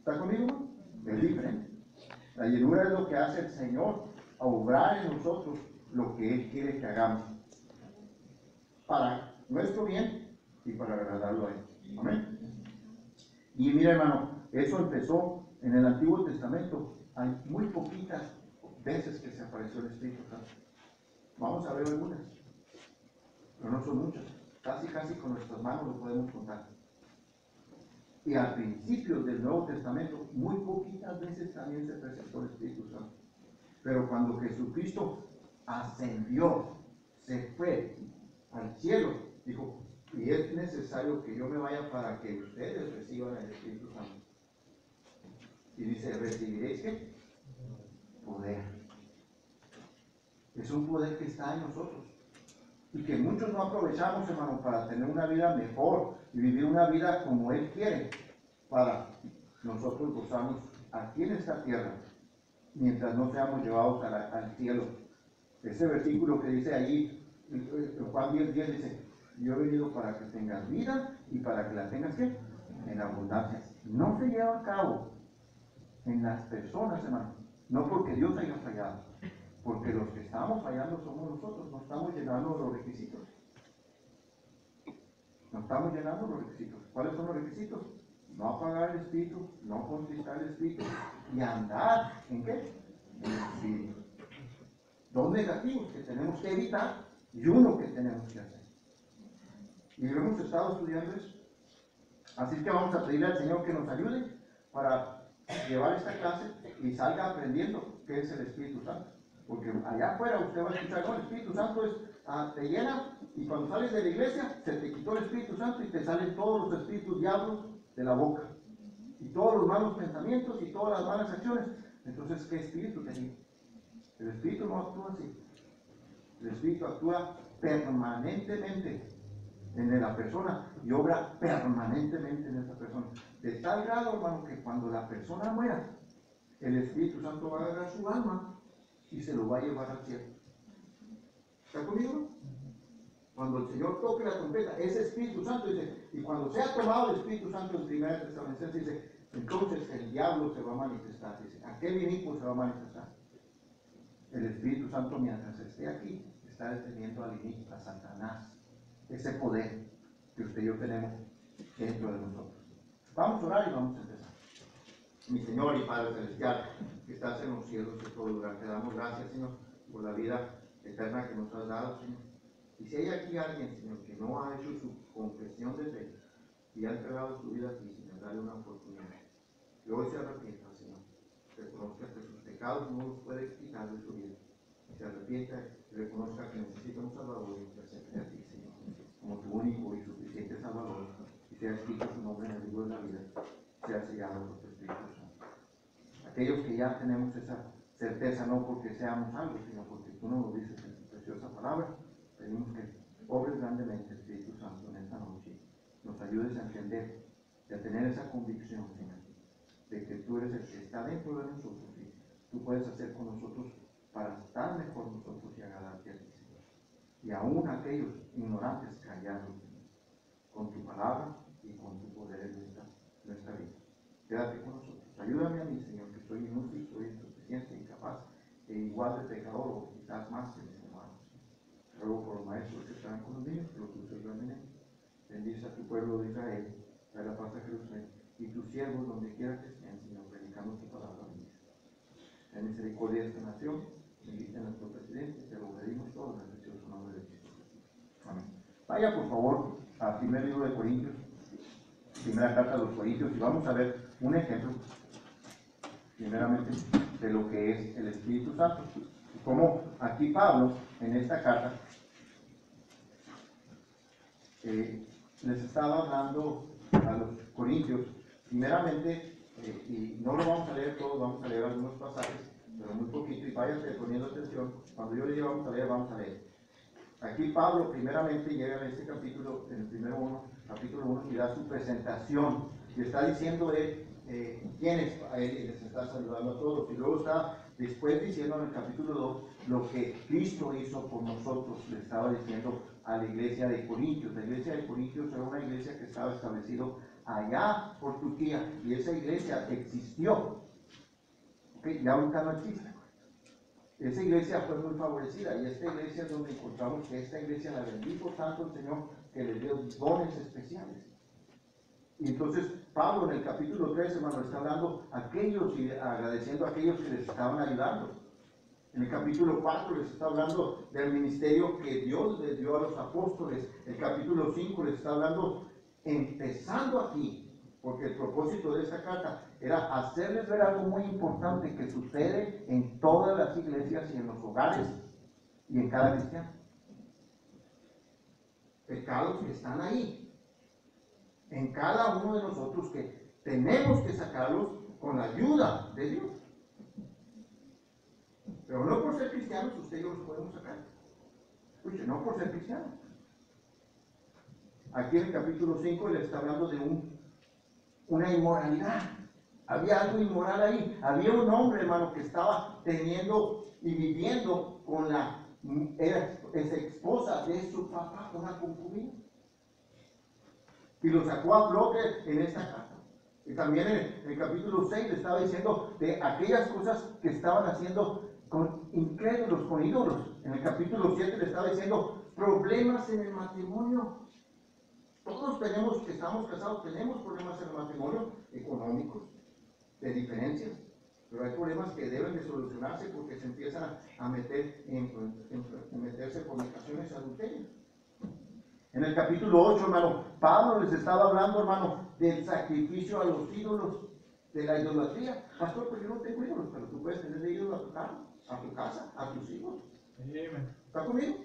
¿Está conmigo? Es diferente. La llenura es lo que hace el Señor, a obrar en nosotros lo que Él quiere que hagamos, para nuestro bien y para agradarlo a Él. Amén. Y mira, hermano, eso empezó en el Antiguo Testamento. Hay muy poquitas veces que se apareció el Espíritu Santo. Vamos a ver algunas, pero no son muchas. Casi con nuestras manos lo podemos contar. Y al principio del Nuevo Testamento, muy poquitas veces también se presentó el Espíritu Santo. Pero cuando Jesucristo ascendió, se fue al cielo, dijo, y es necesario que yo me vaya para que ustedes reciban el Espíritu Santo. Y dice, ¿recibiréis qué? Poder. Es un poder que está en nosotros. Y que muchos no aprovechamos, hermano, para tener una vida mejor y vivir una vida como Él quiere, para nosotros gozarnos aquí en esta tierra, mientras no seamos llevados al cielo. Ese versículo que dice allí, en Juan 10:10 dice, yo he venido para que tengas vida y para que la tengas ¿qué? En abundancia. No se lleva a cabo en las personas, hermano, no porque Dios haya fallado, porque los que estamos fallando somos nosotros, no estamos llenando los requisitos. No estamos llenando los requisitos. ¿Cuáles son los requisitos? No apagar el espíritu, no contristar el espíritu y andar ¿en qué? En el espíritu. Dos negativos que tenemos que evitar y uno que tenemos que hacer. Y lo hemos estado estudiando eso. Así que vamos a pedirle al Señor que nos ayude para llevar esta clase y salga aprendiendo qué es el Espíritu Santo. Porque allá afuera usted va a escuchar, no, el Espíritu Santo es, te llena y cuando sales de la iglesia se te quitó el Espíritu Santo y te salen todos los espíritus diablos de la boca. Y todos los malos pensamientos y todas las malas acciones. Entonces, ¿qué espíritu tenía? El Espíritu no actúa así. El Espíritu actúa permanentemente en la persona y obra permanentemente en esa persona. De tal grado, hermano, que cuando la persona muera, el Espíritu Santo va a agarrar su alma y se lo va a llevar al cielo. ¿Está conmigo? Cuando el Señor toque la trompeta, ese Espíritu Santo dice, y cuando sea tomado el Espíritu Santo en 1 Tesalonicenses dice, entonces el diablo se va a manifestar, dice, aquel inicuo se va a manifestar. El Espíritu Santo mientras esté aquí, está deteniendo al inicuo, a Satanás, ese poder que usted y yo tenemos dentro de nosotros. Vamos a orar y vamos a empezar. Mi Señor y Padre Celestial, que estás en los cielos y todo lugar, te damos gracias, Señor, por la vida eterna que nos has dado, Señor. Y si hay aquí alguien, Señor, que no ha hecho su confesión de fe y ha entregado su vida a ti, Señor, dale una oportunidad. Que hoy se arrepienta, Señor. Reconozca que sus pecados no los puede quitar de su vida. Se arrepienta y reconozca que necesita un Salvador y que acepte a ti, Señor, como tu único y suficiente Salvador. Y sea escrito su nombre en el libro de la vida, sea sellado por tu Espíritu Santo. Aquellos que ya tenemos esa certeza, no porque seamos algo, sino porque tú nos lo dices en tu preciosa palabra, pedimos que obres grandemente, Espíritu Santo, en esta noche. Nos ayudes a entender y a tener esa convicción, Señor, de que tú eres el que está dentro de nosotros y tú puedes hacer con nosotros para estar mejor nosotros y agradarte a ti, Señor. Y aún aquellos ignorantes callarlos, Señor, con tu palabra y con tu poder en nuestra vida. Quédate con nosotros. Ayúdame a mí, Señor, que soy inútil, soy insuficiente, incapaz, e igual de pecador, o quizás más que mis hermanos. Ruego por los maestros que están con los niños, que los uses grandemente. Bendice a tu pueblo de Israel, trae la paz a Jerusalén, y tus siervos, donde quiera que estén, Señor, predicando tu palabra. En misericordia de esta nación, bendice a nuestro presidente, te lo pedimos todo en el precioso nombre de Cristo Jesús. Amén. Vaya, por favor, al primer libro de Corintios, primera carta a los Corintios, y vamos a ver un ejemplo, primeramente, de lo que es el Espíritu Santo. Como aquí Pablo, en esta carta, les estaba hablando a los Corintios, primeramente, y no lo vamos a leer todo, vamos a leer algunos pasajes, pero muy poquito, y váyanse poniendo atención. Cuando yo les diga vamos a leer. Aquí Pablo primeramente llega en este capítulo, en el capítulo 1, y da su presentación, y está diciendo él quién es a él, y les está saludando a todos, y luego está después diciendo en el capítulo 2 lo que Cristo hizo por nosotros. Le estaba diciendo a la iglesia de Corintios. La iglesia de Corintios era una iglesia que estaba establecida allá por Turquía, y esa iglesia existió. Okay, ya ahorita no existe. Esa iglesia fue muy favorecida, y esta iglesia es donde encontramos que esta iglesia la bendijo tanto el Señor que le dio dones especiales. Y entonces Pablo en el capítulo 13, hermano, está hablando a aquellos y agradeciendo a aquellos que les estaban ayudando. En el capítulo 4 les está hablando del ministerio que Dios les dio a los apóstoles. El capítulo 5 les está hablando, empezando aquí, porque el propósito de esta carta era hacerles ver algo muy importante que sucede en todas las iglesias y en los hogares y en cada cristiano. Pecados que están ahí, en cada uno de nosotros, que tenemos que sacarlos con la ayuda de Dios. Pero no por ser cristianos, usted y yo los podemos sacar. Escuche, no por ser cristianos. Aquí en el capítulo 5 le está hablando de una inmoralidad. Había algo inmoral ahí. Había un hombre, hermano, que estaba teniendo y viviendo con la esposa de su papá, una concubina. Y lo sacó a flote en esta carta. Y también en el capítulo 6 le estaba diciendo de aquellas cosas que estaban haciendo con incrédulos, con ídolos. En el capítulo 7 le estaba diciendo problemas en el matrimonio. Todos tenemos, que estamos casados, tenemos problemas en el matrimonio, económicos, de diferencias, pero hay problemas que deben de solucionarse porque se empiezan a meter en meterse en fornicaciones adulterias. En el capítulo 8, hermano, Pablo les estaba hablando, hermano, del sacrificio a los ídolos, de la idolatría. Pastor, pues yo no tengo ídolos, pero tú puedes tener ídolos a tu casa, a tus hijos. ¿Está conmigo?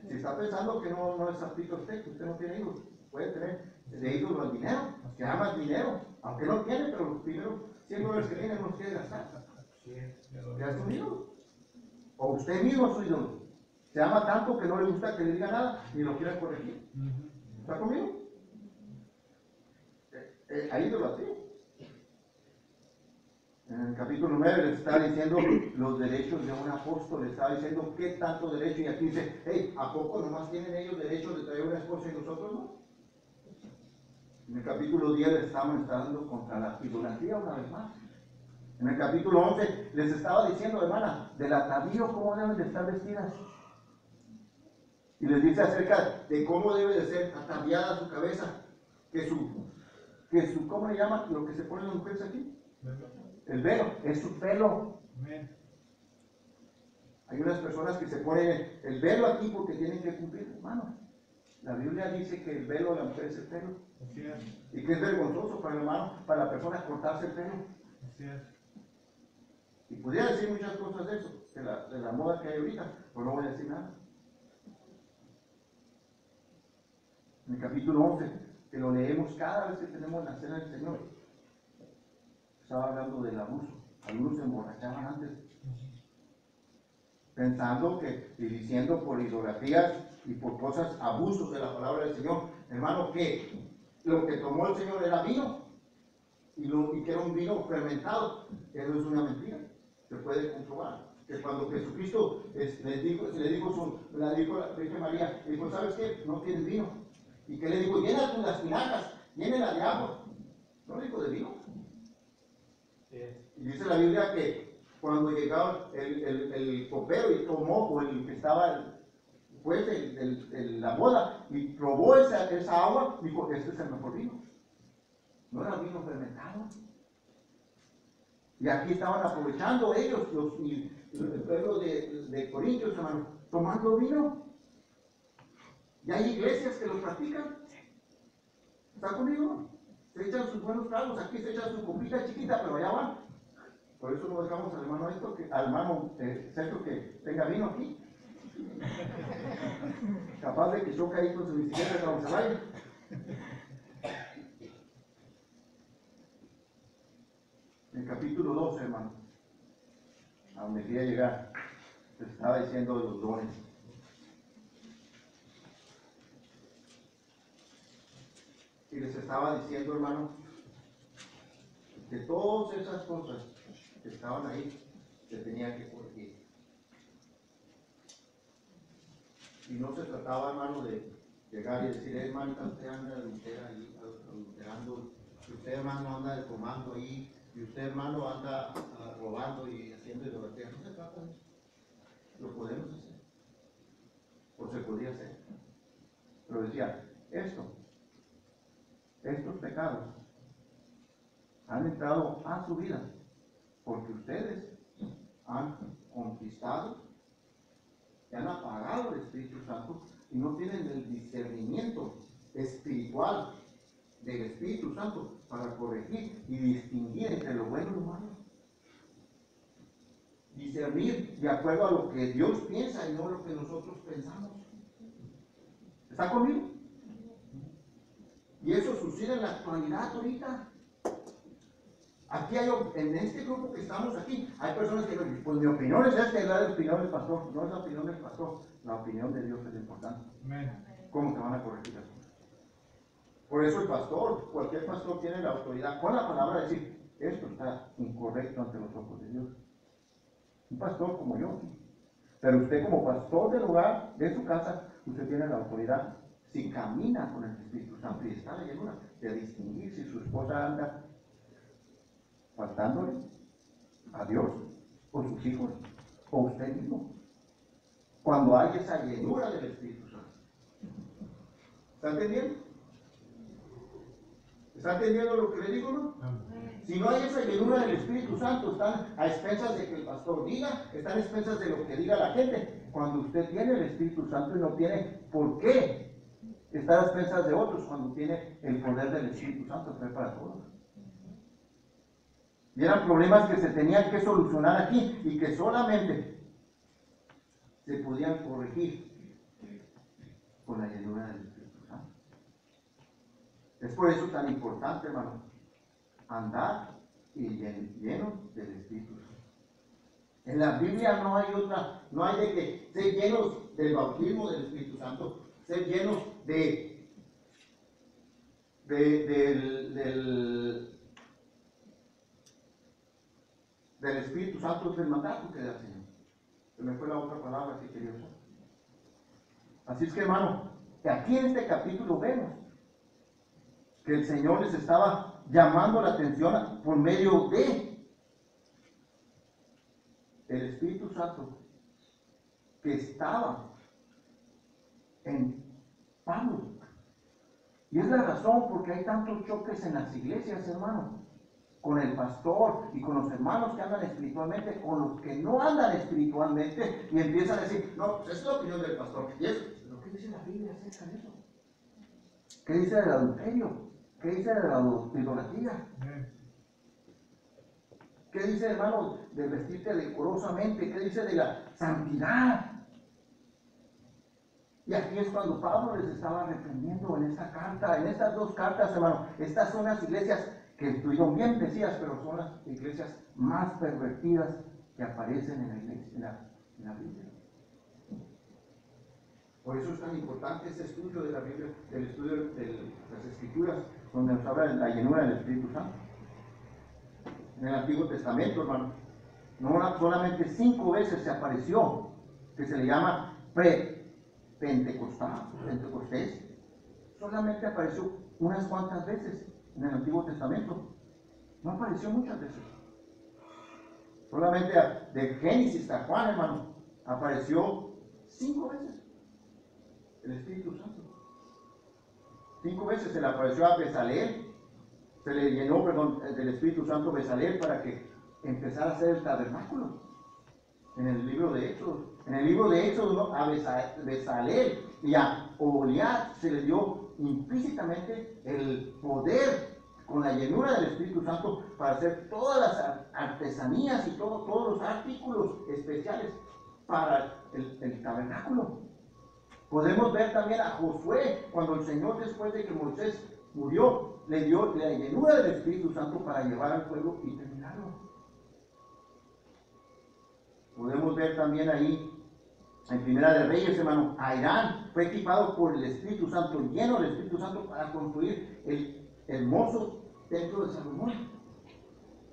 Si está pensando que no es aptito usted, que usted no tiene hijos, puede tener de ídolo al dinero, que ama el dinero, aunque no tiene, pero los primeros $100 que tiene no los quiere gastar. ¿Ya es un ídolo? O usted mismo es su ídolo. Se ama tanto que no le gusta que le diga nada ni lo quiera corregir. ¿Está conmigo? Hay idolatría. En el capítulo 9 les está diciendo los derechos de un apóstol, les está diciendo qué tanto derecho, y aquí dice, hey, ¿a poco nomás tienen ellos derecho de traer una esposa y nosotros no? En el capítulo 10 les estamos dando contra la idolatría una vez más. En el capítulo 11 les estaba diciendo, hermana, del atavío, cómo deben de estar vestidas. Y les dice acerca de cómo debe de ser ataviada su cabeza, que su, ¿cómo le llaman lo que se ponen las mujeres aquí? El velo, es su pelo. Hay unas personas que se ponen el velo aquí porque tienen que cumplir, hermano. La Biblia dice que el velo de la mujer es el pelo. Y que es vergonzoso para el hermano, para la persona cortarse el pelo. Y podría decir muchas cosas de eso, de la moda que hay ahorita, pero no voy a decir nada. En el capítulo 11, que lo leemos cada vez que tenemos la cena del Señor, estaba hablando del abuso. Algunos se emborrachaban antes, pensando que, y diciendo por idolatrías y por cosas, abusos de la palabra del Señor, hermano, que lo que tomó el Señor era vino, y que era un vino fermentado. Eso es una mentira, se puede comprobar. Que cuando Jesucristo le dijo la Virgen María, le dijo, ¿sabes qué? No tienes vino. Y que le dijo, llena las tinajas, llénela de agua. No le dijo de vino. Y dice la Biblia que cuando llegaba el copero y tomó, o el que estaba pues la boda, y probó esa agua, dijo, este es el mejor vino. No era vino fermentado. Y aquí estaban aprovechando ellos, el pueblo de Corintios, hermano, tomando vino. Y hay iglesias que lo practican. ¿Está conmigo? Se echan sus buenos tragos, aquí se echan su copita chiquita, pero allá van. Por eso no dejamos al hermano al hermano Sergio que tenga vino aquí. Capaz de que choque ahí con su bicicleta de vamos a valle. En el capítulo 12, hermano, a donde quería llegar, les estaba diciendo de los dones. Y les estaba diciendo, hermano, que todas esas cosas que estaban ahí se tenían que corregir. Y no se trataba, hermano, de llegar y decir, hermanita, usted anda adulterando, usted hermano anda de comando ahí, y usted hermano anda robando y haciendo idolatría. No se trata de eso. Lo podemos hacer. O se podría hacer. Pero decía, estos pecados han entrado a su vida porque ustedes han conquistado, y han apagado el Espíritu Santo y no tienen el discernimiento espiritual del Espíritu Santo para corregir y distinguir entre lo bueno y lo malo. Discernir de acuerdo a lo que Dios piensa y no lo que nosotros pensamos. ¿Está conmigo? Y eso sucede en la actualidad ahorita. Aquí hay, en este grupo que estamos aquí, hay personas que dicen, pues mi opinión es esta, es la opinión del pastor. No es la opinión del pastor, la opinión de Dios es importante. ¿Cómo te van a corregir las cosas? Por eso el pastor, cualquier pastor tiene la autoridad con la palabra de decir, esto está incorrecto ante los ojos de Dios. Un pastor como yo. Pero usted como pastor del hogar, de su casa, usted tiene la autoridad, si camina con el Espíritu Santo y está de llenura, de distinguir si su esposa anda faltándole a Dios, o sus hijos, o usted mismo. Cuando hay esa llenura del Espíritu Santo. ¿Está entendiendo? ¿Está entendiendo lo que le digo, no? Si no hay esa llenura del Espíritu Santo, están a expensas de que el pastor diga, están a expensas de lo que diga la gente. Cuando usted tiene el Espíritu Santo y no tiene por qué estar a expensas de otros, cuando tiene el poder del Espíritu Santo, fue para todos. Y eran problemas que se tenían que solucionar aquí y que solamente se podían corregir con la llenura del Espíritu Santo. Es por eso tan importante, hermano, andar y llenos del Espíritu Santo. En la Biblia no hay otra, no hay de que ser llenos del bautismo del Espíritu Santo, ser llenos del Espíritu Santo, del mandato que da el Señor. Se me fue la otra palabra que quería usar. Así es que, hermano, que aquí en este capítulo vemos que el Señor les estaba llamando la atención por medio de el Espíritu Santo que estaba en Pablo. Y es la razón porque hay tantos choques en las iglesias, hermano, con el pastor y con los hermanos que andan espiritualmente, con los que no andan espiritualmente, y empiezan a decir, no, pues es la opinión del pastor. Y eso, ¿pero qué dice la Biblia acerca de eso? ¿Qué dice del adulterio? ¿Qué dice de la idolatría? ¿Qué dice, hermano, de vestirte decorosamente? ¿Qué dice de la santidad? Y aquí es cuando Pablo les estaba reprendiendo en esta carta, en estas dos cartas, hermano. Estas son las iglesias que estuvieron bien decías, pero son las iglesias más pervertidas que aparecen en la iglesia, en la Biblia. Por eso es tan importante este estudio de la Biblia, el estudio de las Escrituras, donde nos habla de la llenura del Espíritu Santo. En el Antiguo Testamento, hermano, no solamente 5 veces se apareció, que se le llama Pentecostés, solamente apareció unas cuantas veces en el Antiguo Testamento. No apareció muchas veces. Solamente de Génesis a Juan, hermano, apareció 5 veces el Espíritu Santo. 5 veces se le apareció a Bezaleel, se le llenó, del Espíritu Santo a Bezaleel para que empezara a hacer el tabernáculo. En el libro de Éxodo. En el libro de Éxodo, a Bezaleel y a Oholiab se le dio implícitamente el poder con la llenura del Espíritu Santo para hacer todas las artesanías y todos los artículos especiales para el tabernáculo. Podemos ver también a Josué, cuando el Señor, después de que Moisés murió, le dio la llenura del Espíritu Santo para llevar al pueblo y terminarlo. Podemos ver también ahí, en Primera de Reyes, hermano, Airán fue equipado por el Espíritu Santo, lleno del Espíritu Santo, para construir el hermoso templo de Salomón.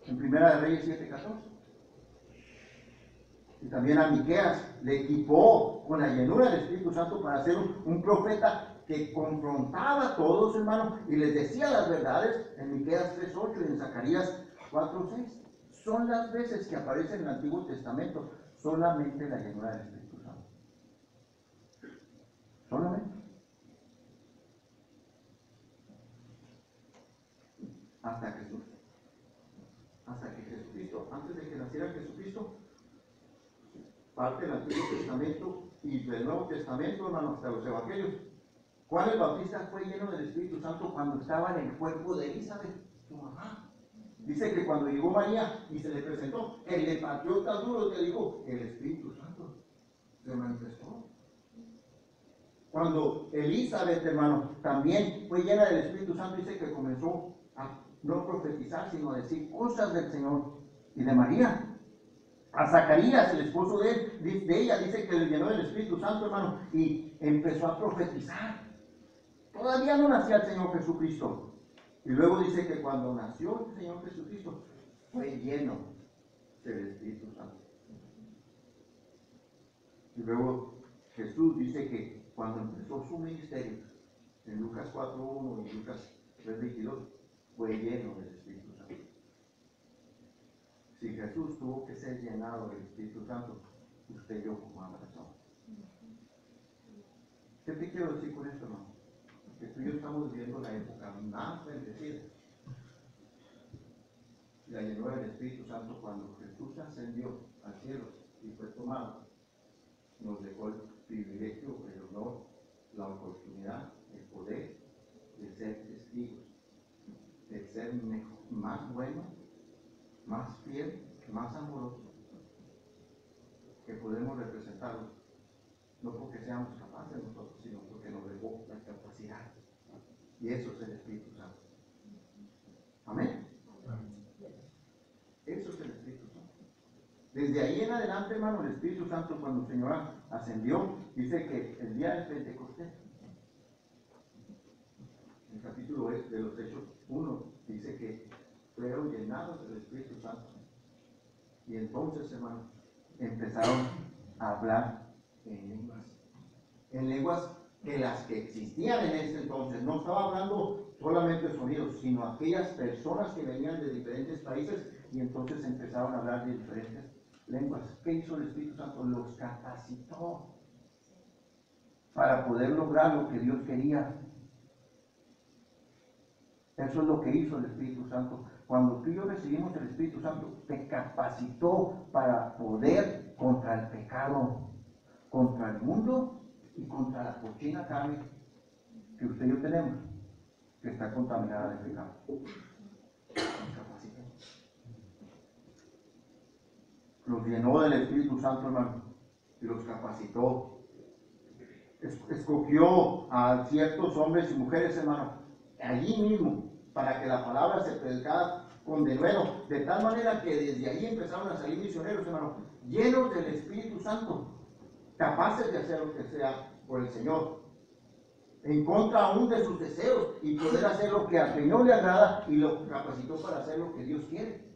En Primera de Reyes 7:14. Y también a Miqueas le equipó con la llenura del Espíritu Santo para ser un profeta que confrontaba a todos, hermano, y les decía las verdades en Miqueas 3:8 y en Zacarías 4:6. Son las veces que aparece en el Antiguo Testamento solamente la llenura del Espíritu Santo. Solamente. Hasta Jesús. Hasta que Jesucristo, antes de que naciera Jesucristo, parte del Antiguo Testamento y del Nuevo Testamento, hermano, hasta los Evangelios. Juan el Bautista fue lleno del Espíritu Santo cuando estaba en el cuerpo de Elizabeth, su mamá. Dice que cuando llegó María y se le presentó, él le pateó tan duro que dijo, el Espíritu Santo se manifestó. Cuando Elizabeth, hermano, también fue llena del Espíritu Santo, dice que comenzó a no profetizar, sino a decir cosas del Señor y de María. A Zacarías, el esposo de ella, dice que le llenó del Espíritu Santo, hermano, y empezó a profetizar. Todavía no nacía el Señor Jesucristo. Y luego dice que cuando nació el Señor Jesucristo, fue lleno del Espíritu Santo. Y luego Jesús dice que cuando empezó su ministerio, en Lucas 4:1 y Lucas 3:22, fue lleno del Espíritu Santo. Si Jesús tuvo que ser llenado del Espíritu Santo, usted y yo como una persona. ¿Qué te quiero decir con esto, hermano? Que tú y yo estamos viviendo la época más bendecida. La llenura del Espíritu Santo cuando Jesús ascendió al cielo y fue tomado, nos dejó el privilegio, el honor, la oportunidad, el poder de ser testigos, de ser mejor, más bueno, más fiel, más amoroso, que podemos representarlo, no porque seamos capaces nosotros, sino porque nos dejó la capacidad. Y eso es el Espíritu Santo. Amén. Eso es el Espíritu Santo. Desde ahí en adelante, hermano, el Espíritu Santo, cuando el Señor ascendió, dice que el día del Pentecostés, en el capítulo de los Hechos 1, dice que fueron llenados del Espíritu Santo. Y entonces, hermano, empezaron a hablar en lenguas que las que existían en ese entonces. No estaba hablando solamente de sonidos, sino aquellas personas que venían de diferentes países y entonces empezaron a hablar de diferentes lenguas. ¿Qué hizo el Espíritu Santo? Los capacitó para poder lograr lo que Dios quería. Eso es lo que hizo el Espíritu Santo. Cuando tú y yo recibimos el Espíritu Santo, te capacitó para poder contra el pecado, contra el mundo y contra la cochina carne que usted y yo tenemos, que está contaminada de pecado. Nos capacitó. Los llenó del Espíritu Santo, hermano, y los capacitó. Escogió a ciertos hombres y mujeres, hermano, allí mismo, para que la palabra se predicara con denuedo, de tal manera que desde ahí empezaron a salir misioneros, hermano, llenos del Espíritu Santo, capaces de hacer lo que sea por el Señor, en contra aún de sus deseos, y poder hacer lo que al Señor le agrada, y lo capacitó para hacer lo que Dios quiere.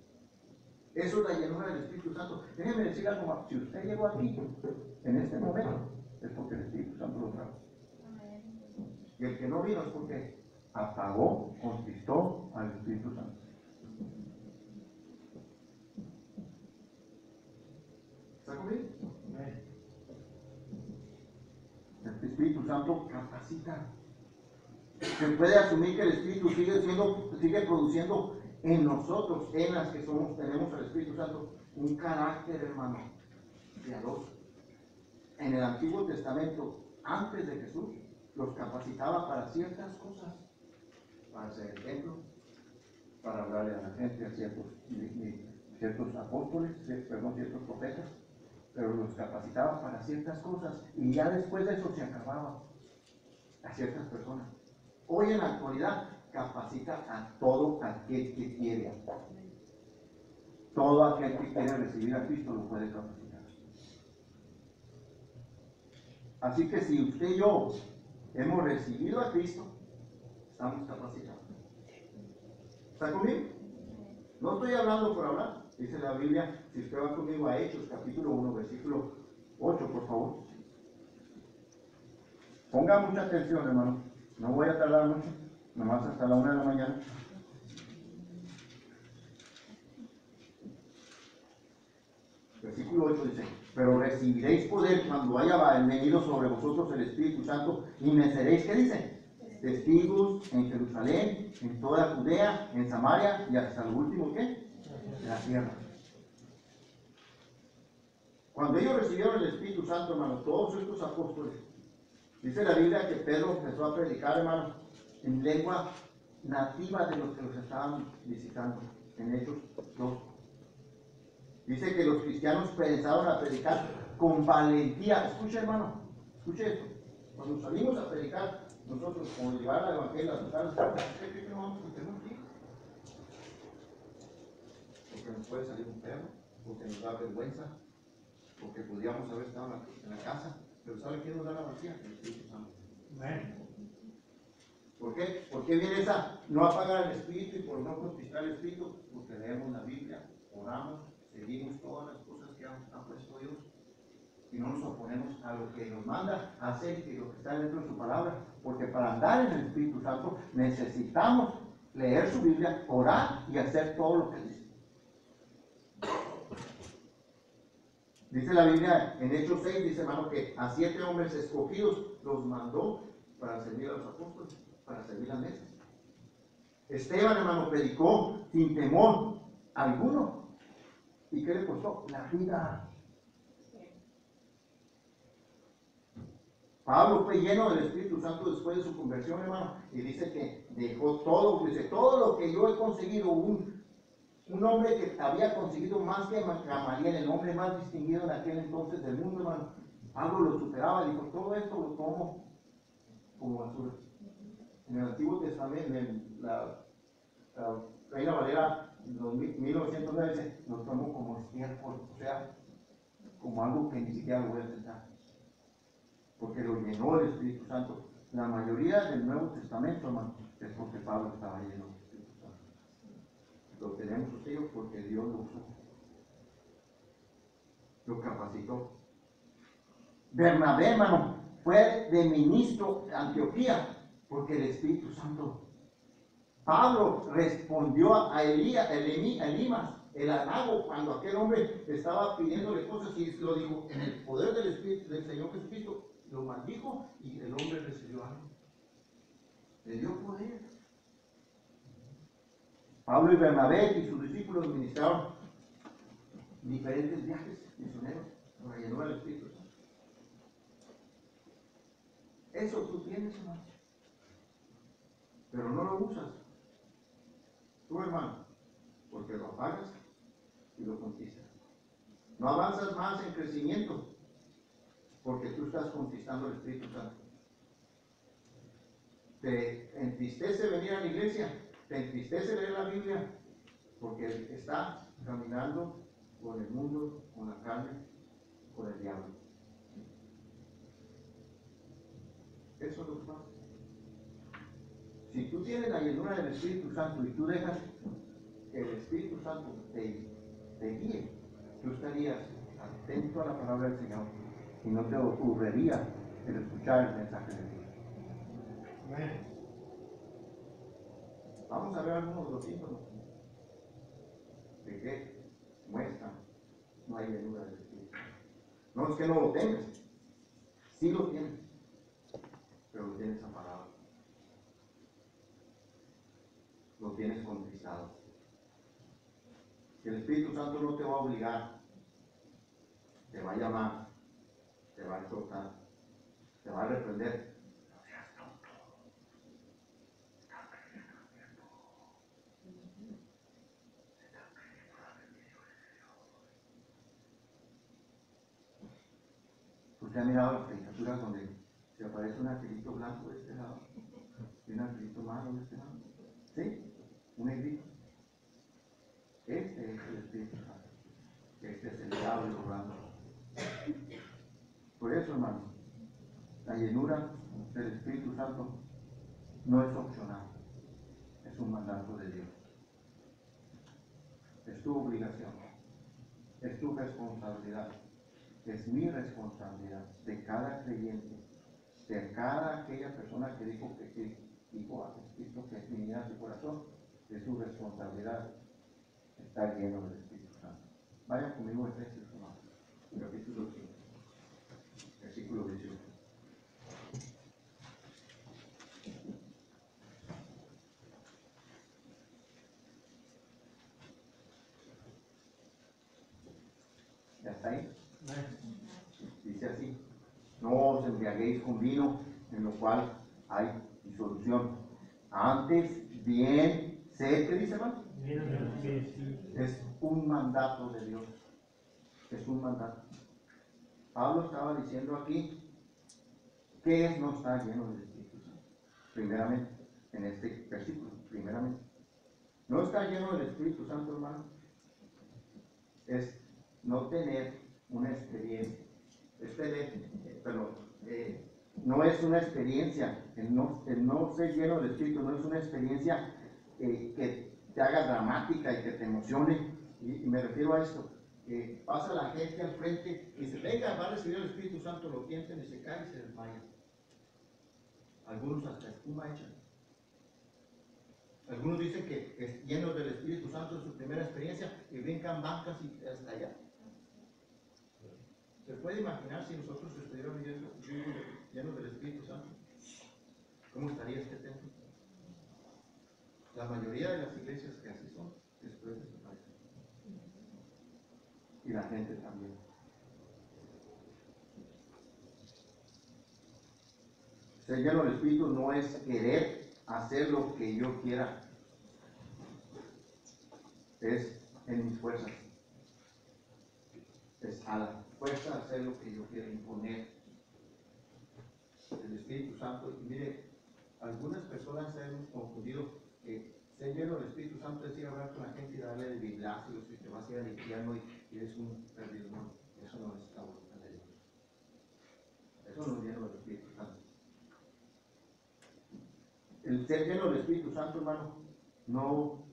Eso es la llenura del Espíritu Santo. Déjeme decir algo más. Si usted llegó aquí en este momento, es porque el Espíritu Santo lo trajo. Y el que no vino es porque apagó, conquistó al Espíritu Santo. ¿Está conmigo? El Espíritu Santo capacita. Se puede asumir que el Espíritu sigue produciendo en nosotros, en las que tenemos el Espíritu Santo, un carácter, hermano, piadoso. En el Antiguo Testamento, antes de Jesús, los capacitaba para ciertas cosas, para hacer ejemplo, para hablarle a la gente, a ciertos apóstoles, ciertos profetas, pero los capacitaba para ciertas cosas y ya después de eso se acababa a ciertas personas. Hoy en la actualidad capacita a todo aquel que quiere. Todo aquel que quiere recibir a Cristo lo puede capacitar. Así que si usted y yo hemos recibido a Cristo, estamos capacitados. ¿Está conmigo? No estoy hablando por hablar. Dice la Biblia, si usted va conmigo a Hechos, capítulo 1, versículo 8, por favor. Ponga mucha atención, hermano. No voy a tardar mucho, nomás hasta la 1 de la mañana. Versículo 8 dice: pero recibiréis poder cuando haya venido sobre vosotros el Espíritu Santo, y me seréis, ¿qué dice? Testigos en Jerusalén, en toda Judea, en Samaria y hasta lo último, ¿qué? De la tierra. Cuando ellos recibieron el Espíritu Santo, hermano, todos estos apóstoles, dice la Biblia que Pedro empezó a predicar, hermano, en lengua nativa de los que los estaban visitando, en Hechos 2. Dice que los cristianos pensaron a predicar con valentía. Escuche, hermano, escuche esto. Cuando salimos a predicar, nosotros, como llevar al Evangelio a los caras, ¿qué no vamos a tener aquí? Porque nos puede salir un perro, porque nos da vergüenza, porque podríamos haber estado en la casa. Pero ¿sabe quién nos da la valentía? El Espíritu Santo. ¿Por qué? ¿Por qué viene esa no apagar el Espíritu y por no contristar el Espíritu? Porque leemos la Biblia, oramos, seguimos todas las cosas que ha puesto Dios y no nos oponemos a lo que nos manda a hacer y lo que está dentro de su palabra, porque para andar en el Espíritu Santo necesitamos leer su Biblia, orar y hacer todo lo que dice. Dice la Biblia en Hechos 6, dice, hermano, que a 7 hombres escogidos los mandó para servir a los apóstoles, para servir a mesas. Esteban, hermano, predicó sin temor alguno. ¿Y qué le costó? La vida. Pablo fue lleno del Espíritu Santo después de su conversión, hermano, y dice que dejó todo, dice, todo lo que yo he conseguido, un hombre que había conseguido más que Gamaliel, el hombre más distinguido en aquel entonces del mundo, hermano, Pablo lo superaba, dijo, todo esto lo tomo como basura. En el Antiguo Testamento, en la Reina Valera 1909 dice, lo tomo como estiércol, o sea, como algo que ni siquiera lo voy a tentar, porque lo llenó el Espíritu Santo. La mayoría del Nuevo Testamento, hermano, es porque Pablo estaba lleno del Espíritu Santo. Lo tenemos ustedes porque Dios lo usó, lo capacitó. Bernabé, hermano, fue de ministro de Antioquía porque el Espíritu Santo. Pablo respondió a Elimas, el anago, cuando aquel hombre estaba pidiéndole cosas y lo dijo en el poder del Espíritu del Señor Jesucristo, lo maldijo y el hombre recibió algo. Le dio poder. Pablo y Bernabé y sus discípulos ministraron diferentes viajes misioneros para llenar al Espíritu Santo. Eso tú tienes, hermano, pero no lo usas. Tú, hermano, porque lo apagas y lo conquistas. No avanzas más en crecimiento porque tú estás conquistando el Espíritu Santo. Te entristece venir a la iglesia, te entristece leer la Biblia porque está caminando con el mundo, con la carne, con el diablo. Eso es lo que pasa. Si tú tienes la llenura del Espíritu Santo y tú dejas que el Espíritu Santo te guíe, tú estarías atento a la palabra del Señor y no te ocurriría el escuchar el mensaje de Dios. Amén. Vamos a ver algunos de los síntomas de que muestran no hay llenura del Espíritu. No es que no lo tengas, sí lo tienes, pero lo tienes apagado, lo tienes contristado. El Espíritu Santo no te va a obligar, te va a llamar, te va a exhortar, te va a reprender. No seas tonto. Estás perdiendo el tiempo. Se están perdiendo las bendiciones de Dios. ¿Usted ha mirado las caricaturas donde se aparece un angelito blanco de este lado y un angelito malo de este lado? ¿Sí? Un negrito. Este es el Espíritu Santo. Este es el diablo obrando. Por eso, hermano, la llenura del Espíritu Santo no es opcional, es un mandato de Dios. Es tu obligación, es tu responsabilidad, es mi responsabilidad de cada creyente cercar a aquella persona que dijo dijo a Cristo que viniera a su corazón, es su responsabilidad estar lleno del Espíritu Santo. Vaya conmigo a Efesios, capítulo 5, versículo 18. ¿Ya está ahí? Dice así: no os embriaguéis con vino, en lo cual hay disolución. Antes, bien, sé que dice, hermano. Es un mandato de Dios. Es un mandato. Pablo estaba diciendo aquí que no está lleno del Espíritu Santo. Primeramente, en este versículo, primeramente. No está lleno del Espíritu Santo, hermano, es no tener una experiencia. No es una experiencia, el no ser lleno del Espíritu no es una experiencia que te haga dramática y que te emocione. Y me refiero a esto: pasa la gente al frente y dice, venga, va a recibir el Espíritu Santo, lo tienten y se cae y se desmaya. Algunos hasta espuma echan. Algunos dicen que es lleno del Espíritu Santo en su primera experiencia y brincan bancas y hasta allá. ¿Se puede imaginar si nosotros estuviéramos llenos del Espíritu Santo? ¿Cómo estaría este templo? La mayoría de las iglesias que así son, después desaparecen. Y la gente también. Ser lleno del Espíritu no es querer hacer lo que yo quiera. Es en mis fuerzas. Es a la fuerza hacer lo que yo quiero, imponer. El Espíritu Santo, y mire, algunas personas se han confundido que ser lleno del Espíritu Santo es ir a hablar con la gente y darle el biblazo y te vas a ir al infierno y eres un perdido. No, eso no es la voluntad de Dios. Eso no es lleno del Espíritu Santo. El ser lleno del Espíritu Santo, hermano, no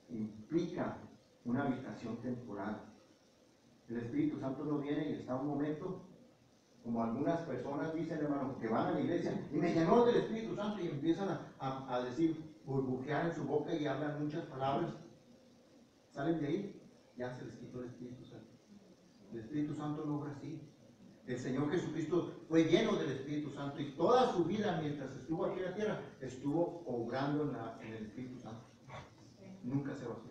implica una habitación temporal. El Espíritu Santo no viene y está un momento, como algunas personas dicen, hermano, que van a la iglesia y me llenó del Espíritu Santo y empiezan a decir, burbujear en su boca y hablan muchas palabras. Salen de ahí, ya se les quitó el Espíritu Santo. El Espíritu Santo no obra así. El Señor Jesucristo fue lleno del Espíritu Santo y toda su vida, mientras estuvo aquí en la tierra, estuvo obrando en el Espíritu Santo. Nunca se vació.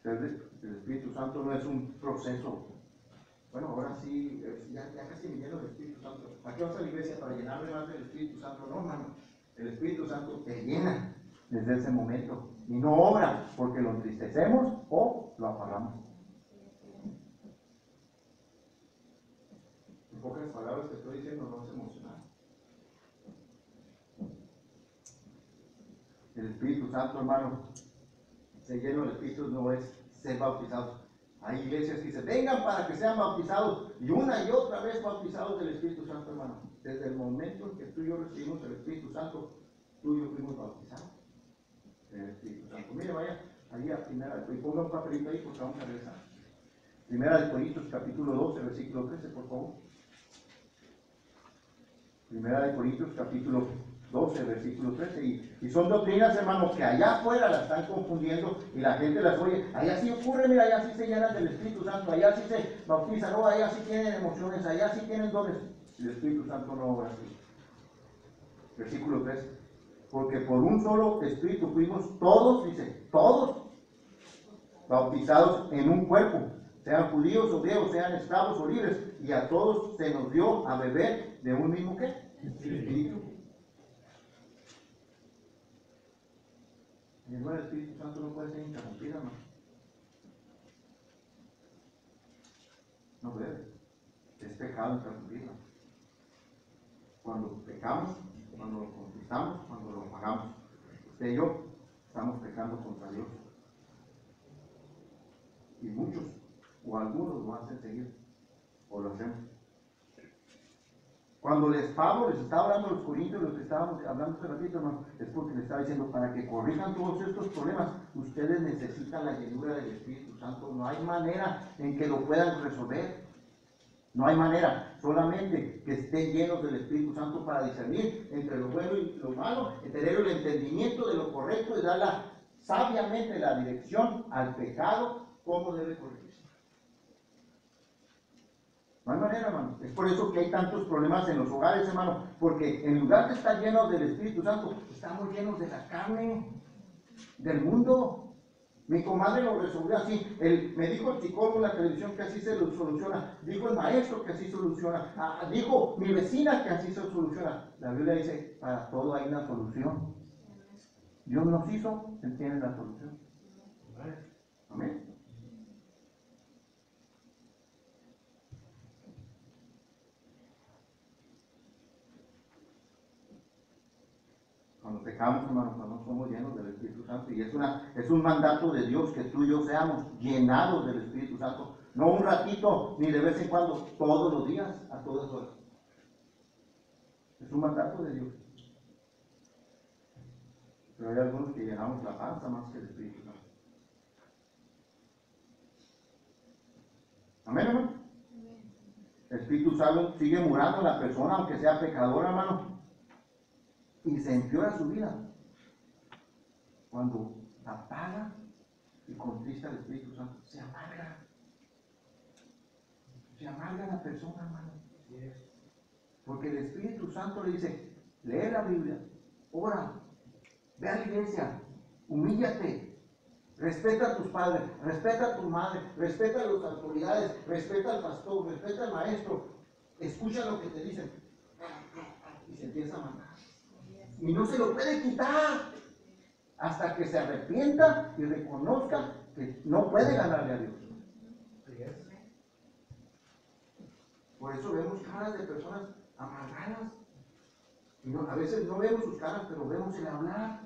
El Espíritu Santo no es un proceso. Bueno, ahora sí, ya casi me lleno del Espíritu Santo. ¿A qué vas a la iglesia? Para llenarme más del Espíritu Santo. No, hermano. El Espíritu Santo te llena desde ese momento y no obra porque lo entristecemos o lo apagamos. En pocas palabras que estoy diciendo, no es emocional. El Espíritu Santo, hermano, ser lleno del Espíritu no es ser bautizados. Hay iglesias que dicen, vengan para que sean bautizados, y una y otra vez bautizados del Espíritu Santo, hermano. Desde el momento en que tú y yo recibimos el Espíritu Santo, tú y yo fuimos bautizados en el Espíritu Santo. Mire, vaya ahí a primera, y ponga un papelito ahí porque vamos a regresar. Primera de Corintios, capítulo 12, versículo 13, por favor. Primera de Corintios, capítulo 12, versículo 13. Y son doctrinas, hermanos, que allá afuera las están confundiendo y la gente las oye. Allá sí ocurre, mira, allá sí se llenan del Espíritu Santo, allá sí se bautizan, no, allá sí tienen emociones, allá sí tienen dones. El Espíritu Santo no obra así. Versículo 13. Porque por un solo Espíritu fuimos todos, dice, todos bautizados en un cuerpo, sean judíos o griegos, sean esclavos o libres, y a todos se nos dio a beber de un mismo ¿qué? Espíritu. Y el Espíritu Santo no puede ser interrumpido, hermano. No puede. Es pecado interrumpirlo. Cuando pecamos, cuando lo conquistamos, cuando lo pagamos, usted y yo estamos pecando contra Dios. Y muchos o algunos lo hacen seguir, o lo hacemos. Cuando Pablo les estaba hablando a los corintios, los que estábamos hablando hace ratito, hermano, es porque les estaba diciendo, para que corrijan todos estos problemas, ustedes necesitan la llenura del Espíritu Santo. No hay manera en que lo puedan resolver. No hay manera, solamente que estén llenos del Espíritu Santo para discernir entre lo bueno y lo malo, tener el entendimiento de lo correcto y dar sabiamente la dirección al pecado, cómo debe corregirse. No hay manera, hermano. Es por eso que hay tantos problemas en los hogares, hermano, porque en lugar de estar llenos del Espíritu Santo, estamos llenos de la carne, del mundo. Mi comadre lo resolvió así. Me dijo el psicólogo en la televisión que así se lo soluciona. Dijo el maestro que así soluciona. Dijo mi vecina que así se soluciona. La Biblia dice, para todo hay una solución. Dios nos hizo, Él tiene la solución. Amén. Cuando pecamos, hermano, cuando no somos llenos del Espíritu Santo, y es un mandato de Dios que tú y yo seamos llenados del Espíritu Santo, no un ratito, ni de vez en cuando, todos los días, a todas horas. Es un mandato de Dios. Pero hay algunos que llenamos la panza más que el Espíritu Santo. Amén, hermano. El Espíritu Santo sigue murando en la persona, aunque sea pecadora, hermano, y se empeora su vida cuando apaga y contrista el Espíritu Santo. Se amarga la persona, hermano, porque el Espíritu Santo le dice, lee la Biblia, ora, ve a la iglesia, humíllate, respeta a tus padres, respeta a tu madre, respeta a las autoridades, respeta al pastor, respeta al maestro, escucha lo que te dicen, y se empieza a amargar. Y no se lo puede quitar hasta que se arrepienta y reconozca que no puede ganarle a Dios. Por eso vemos caras de personas amargadas. Y a veces no vemos sus caras, pero vemos el hablar,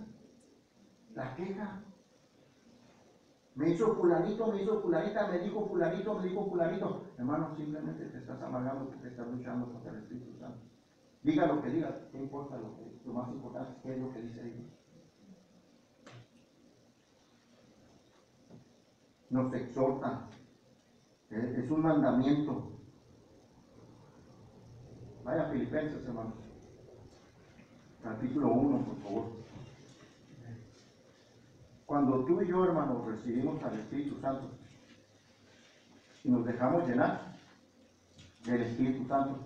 la queja. Me hizo fulanito, me hizo fulanita, me dijo fulanito. Hermano, simplemente te estás amargando porque estás luchando contra el Espíritu Santo. Diga lo que diga, ¿qué importa? Lo más importante es qué es lo que dice Dios. Nos exhorta, es un mandamiento. Vaya a Filipenses, hermanos, capítulo 1, por favor. Cuando tú y yo, hermanos, recibimos al Espíritu Santo y nos dejamos llenar del Espíritu Santo,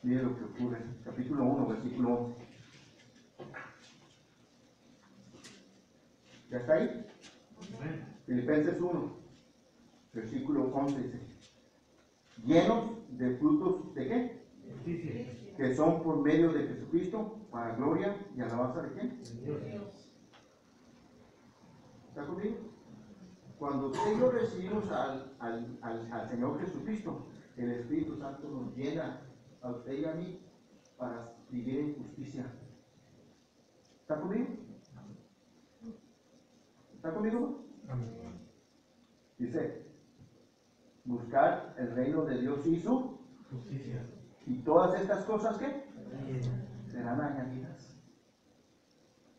mire lo que ocurre. Capítulo 1, versículo 11. ¿Ya está ahí? Filipenses 1, versículo 11 dice, llenos de frutos ¿de qué? Sí. Que son por medio de Jesucristo, para gloria y alabanza ¿de quién? Dios. ¿Está conmigo? Cuando usted y yo recibimos al Señor Jesucristo, el Espíritu Santo nos llena a usted y a mí para vivir en justicia. ¿Está conmigo? ¿Está conmigo? Amén. Dice, buscar el reino de Dios y su justicia. Y todas estas cosas, ¿qué? Serán añadidas.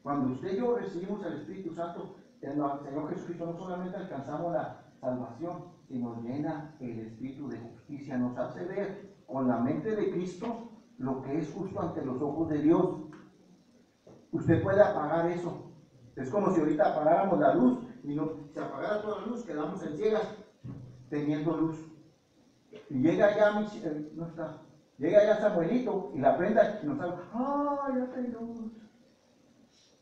Cuando usted y yo recibimos el Espíritu Santo, el Señor Jesucristo, no solamente alcanzamos la salvación, sino llena el Espíritu de justicia, nos hace ver con la mente de Cristo lo que es justo ante los ojos de Dios. Usted puede apagar eso. Es como si ahorita apagáramos la luz y se apagara toda la luz, quedamos en ciegas teniendo luz. Y llega ya no está. Llega ya Samuelito y la prenda y nos habla, ya tengo luz.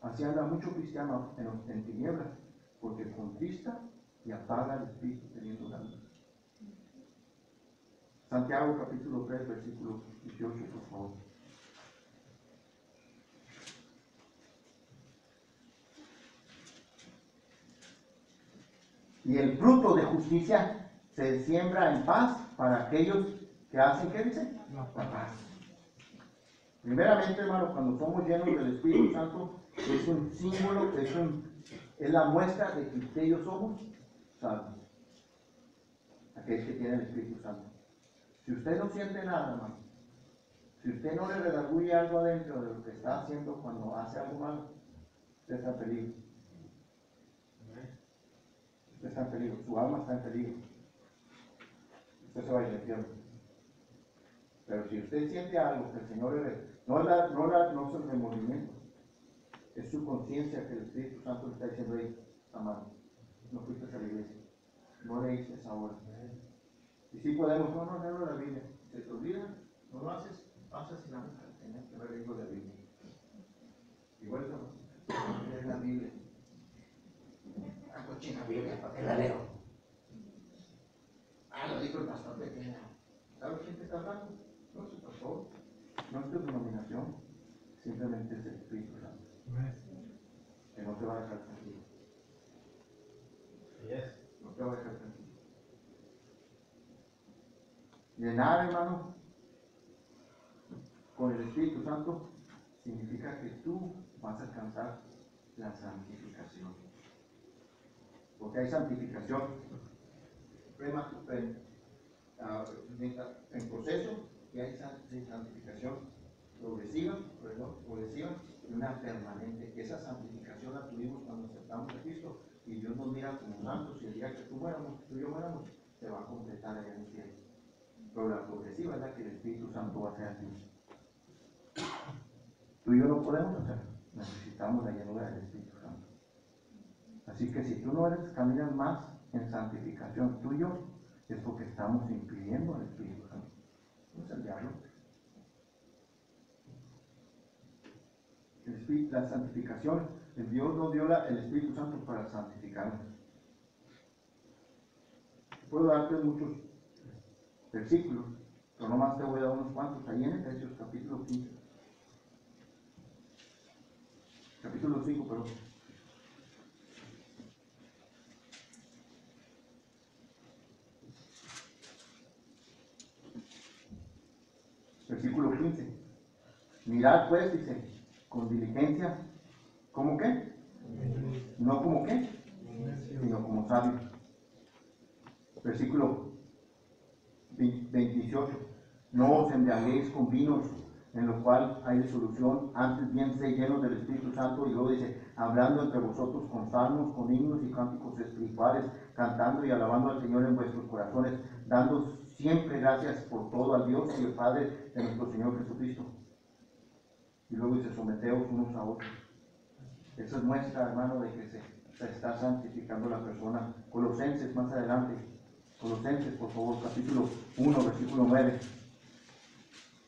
Así anda mucho cristiano en tinieblas, porque contrista y apaga el espíritu teniendo la luz. Santiago capítulo 3, versículo 18, por favor. Y el fruto de justicia se siembra en paz para aquellos que hacen, ¿qué dice? La paz. Primeramente, hermano, cuando somos llenos del Espíritu Santo, es un símbolo, es la muestra de que usted y yo somos salvos. Aquellos que tienen el Espíritu Santo. Si usted no siente nada, hermano, Si usted no le redarguye algo adentro de lo que está haciendo cuando hace algo malo, usted está en peligro. Usted está en peligro, su alma está en peligro. Usted se va a ir al infierno. Pero si usted siente algo que el Señor no es el remordimiento, es su conciencia que el Espíritu Santo le está diciendo ahí, amado, no fuiste a la iglesia, no leíste esa hora. Y si podemos, no leerlo la Biblia. Se te olvida, no lo haces, pasa sin nada, tienes que haber leído la Biblia. Igual eso no, leer la Biblia. La cochina Biblia, ¿para qué la leo? Lo dijo el pastor de que ¿sabes quién te está hablando? No es el pastor, no es tu denominación, simplemente es el Espíritu Santo. Que no te va a dejar tranquilo. No te va a dejar tranquilo. Llenar, hermano, con el Espíritu Santo significa que tú vas a alcanzar la santificación. Porque hay santificación en proceso y hay santificación progresiva y una permanente. Esa santificación la tuvimos cuando aceptamos a Cristo y Dios nos mira como santos y el día que tú y yo muéramos, se va a completar allá en el cielo. Pero la progresiva es la que el Espíritu Santo va a hacer aquí. Tú y yo no podemos hacerlo, necesitamos la llenura del Espíritu Santo. Así que si tú no caminas más en santificación tuyo, es porque estamos impidiendo al Espíritu Santo. No es el diablo. La santificación, Dios nos dio el Espíritu Santo para santificarnos. Puedo darte muchos versículos, pero nomás te voy a dar unos cuantos. Ahí en Efesios capítulo 15. Capítulo 5, perdón. Versículo 15. Mirad pues, dice, con diligencia, ¿cómo qué? No como qué, sino como sabios. Versículo 28. No os embriaguéis con vinos, en lo cual hay disolución, antes bien sed llenos del Espíritu Santo. Y luego dice, hablando entre vosotros con salmos, con himnos y cánticos espirituales, cantando y alabando al Señor en vuestros corazones, dando siempre gracias por todo al Dios y el Padre de nuestro Señor Jesucristo. Y luego dice, someteos unos a otros. Eso es muestra, hermano, de que se está santificando la persona. Colosenses, más adelante. Colosenses, por favor, capítulo 1, versículo 9.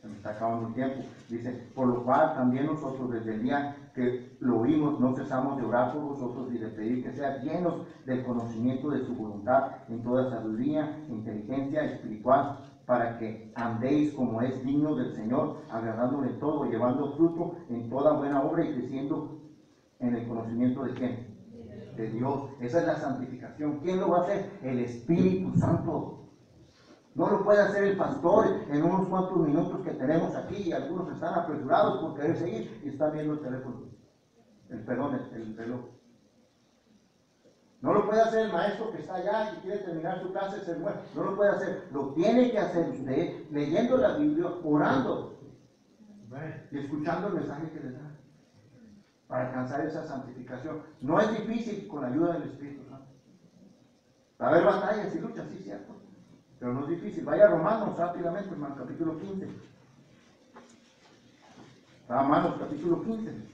Se me está acabando el tiempo. Dice, por lo cual también nosotros desde el día que lo oímos no cesamos de orar por vosotros y de pedir que sean llenos del conocimiento de su voluntad en toda sabiduría, inteligencia espiritual, para que andéis como es digno del Señor, agradándole todo, llevando fruto en toda buena obra y creciendo en el conocimiento de quién, de Dios. Esa es la santificación. ¿Quién lo va a hacer? El Espíritu Santo. No lo puede hacer el pastor en unos cuantos minutos que tenemos aquí, y algunos están apresurados por querer seguir y están viendo el teléfono, el reloj. No lo puede hacer el maestro que está allá y quiere terminar su clase, se muere. No lo puede hacer. Lo tiene que hacer usted leyendo la Biblia, orando y escuchando el mensaje que le da para alcanzar esa santificación. No es difícil con la ayuda del Espíritu Santo. Va a haber batallas y luchas, sí, cierto, pero no es difícil. Vaya a Romanos rápidamente, hermano, capítulo 15. Romanos, capítulo 15.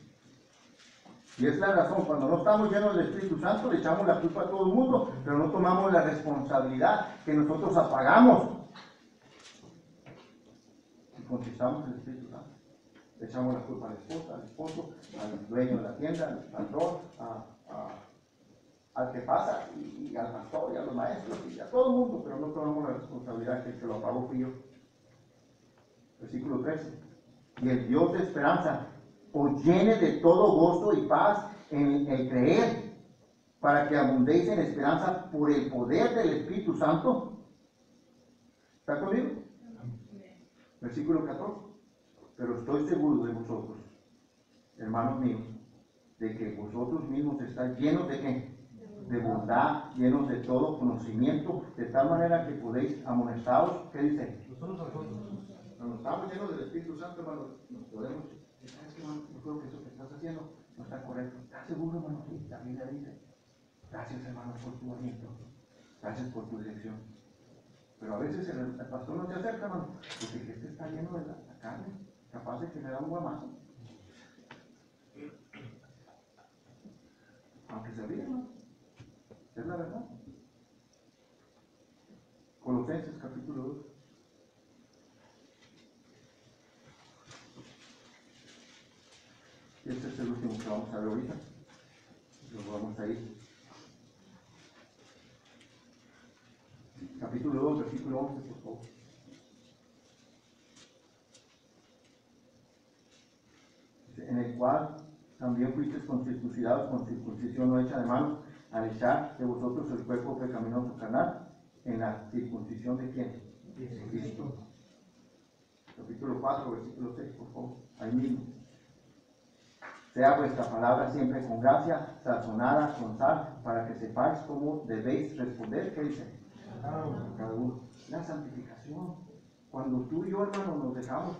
Y es la razón, cuando no estamos llenos del Espíritu Santo, le echamos la culpa a todo el mundo, pero no tomamos la responsabilidad que nosotros apagamos. Y conquistamos el Espíritu Santo. Le echamos la culpa a la esposa, al esposo, al dueño de la tienda, al patrón, al que pasa, y al pastor, y a los maestros, y a todo el mundo, pero no tomamos la responsabilidad que el que lo apagó fui yo. Versículo 13. Y el Dios de esperanza os llene de todo gozo y paz en el creer, para que abundéis en esperanza por el poder del Espíritu Santo. ¿Está conmigo? Versículo 14. Pero estoy seguro de vosotros, hermanos míos, de que vosotros mismos estáis llenos de ¿qué? De bondad, llenos de todo conocimiento, de tal manera que podéis amonestaros, ¿qué dice? Cuando estamos llenos del Espíritu Santo, hermano, nos podemos decir, ¿sabes qué, hermano? Yo creo que eso que estás haciendo no está correcto. ¿Estás seguro, hermano? Sí, la Biblia dice. Gracias, hermano, por tu aliento. Gracias por tu dirección. Pero a veces el pastor no se acerca, hermano, porque este está lleno de la carne, capaz de que le da un guamazo. Aunque se ríe, hermano. Es la verdad. Colosenses capítulo 2. Y este es el último que vamos a ver ahorita. Lo vamos a ir. Capítulo 2, versículo 11, por favor. En el cual también fuisteis circuncidados con circuncisión no hecha de manos, al echar de vosotros el cuerpo pecaminoso carnal, en la circuncisión de quién? De Cristo. Capítulo 4, versículo 6, por favor. Ahí mismo. Sea vuestra palabra siempre con gracia, sazonada con sal, para que sepáis cómo debéis responder. ¿Qué dice? Cada uno. La santificación. Cuando tú y yo, hermano, nos dejamos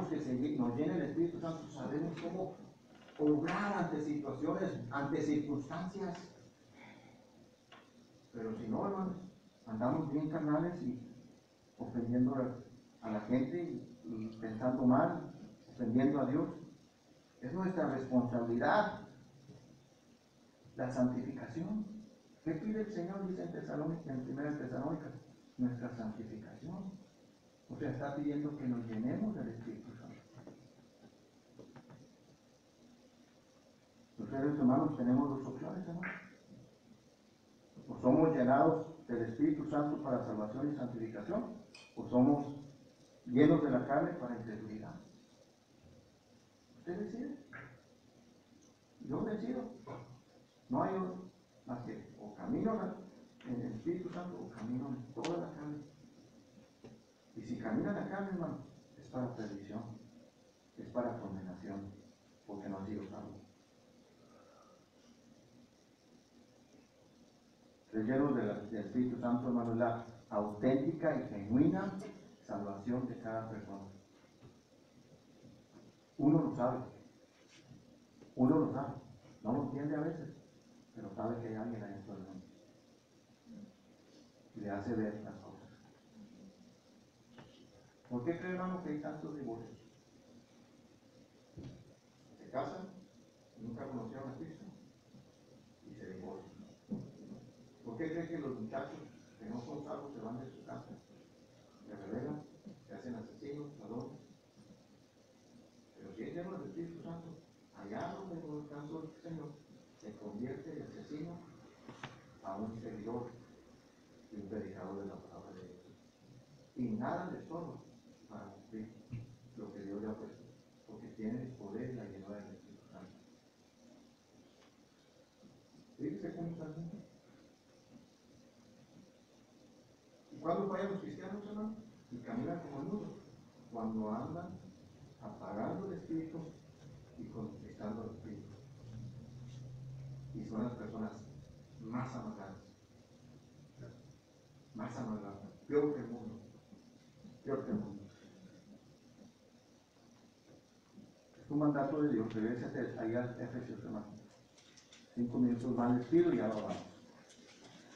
que nos llene el Espíritu Santo, sabemos cómo obrar ante situaciones, ante circunstancias. Pero si no, hermanos, andamos bien carnales y ofendiendo a la gente y pensando mal, ofendiendo a Dios. Es nuestra responsabilidad la santificación. ¿Qué pide el Señor? Dice en 1 Tesalónica, nuestra santificación. O sea, está pidiendo que nos llenemos del Espíritu Santo. Los seres humanos tenemos dos opciones, hermano. O somos llenados del Espíritu Santo para salvación y santificación, o somos llenos de la carne para incredulidad. Usted decide. Yo decido. No hay otro más que o camino en el Espíritu Santo o camino en toda la carne. Y si camina en la carne, hermano, es para perdición, es para condenación, porque no ha sido salvo. Ser llenos del Espíritu Santo, hermano, es la auténtica y genuina salvación de cada persona. Uno lo sabe, no lo entiende a veces, pero sabe que hay alguien adentro del mundo y le hace ver las cosas. ¿Por qué cree, hermano, que hay tantos divorcios? Se casan, nunca conocieron a Cristo y se divorcian. ¿Por qué cree que los muchachos que no son salvos se van de su casa, se rebelan, se hacen asesinos, ladrones? Pero si es lleno del Espíritu Santo, allá donde no alcanzó el Señor, se convierte de asesino a un seguidor y un predicador de la palabra de Dios. Y nada le estorba para cumplir lo que Dios le ha puesto, porque tiene el poder y la llenura del Espíritu Santo. Fíjese cómo está haciendo. ¿Y cuándo fallan los cristianos, hermano? Y caminan como el mundo. Cuando andan apagando el Espíritu y conquistando el Espíritu. Y son las personas más amargadas. Más amargadas. Peor que el mundo. Peor que el mundo. Es un mandato de Dios. Regrésate ahí a Efesios, hermano. 5 minutos más les pido y ya lo vamos.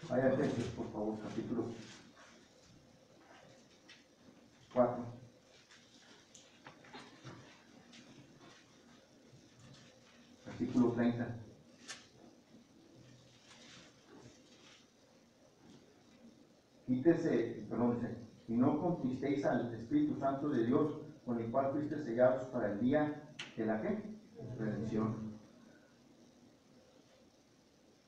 Vaya a Efesios, por favor, capítulo 4. Versículo 30. Quítese, perdón, dice, y no conquistéis al Espíritu Santo de Dios, con el cual fuiste sellados para el día de la ¿qué? Redención.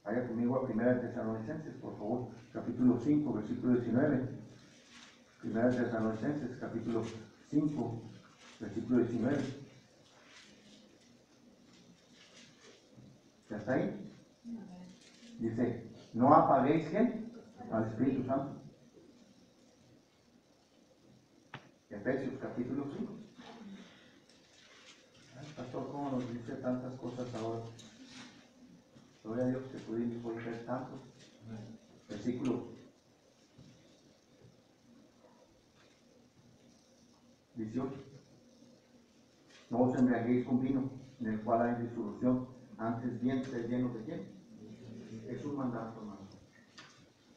Vaya conmigo a 1 Tesalonicenses, por favor, capítulo 5, versículo 19. 1 Tesalonicenses, capítulo 5, versículo 19. ¿Ya está ahí? Dice, no apaguéis ¿quién? Al Espíritu Santo. Efesios, capítulo 5. Pastor, ¿cómo nos dice tantas cosas ahora? Gloria a Dios que pudimos ver tanto. Versículo No os embriaguéis con vino, en el cual hay disolución, antes bien sed llenos de quién. Es un mandato, hermano.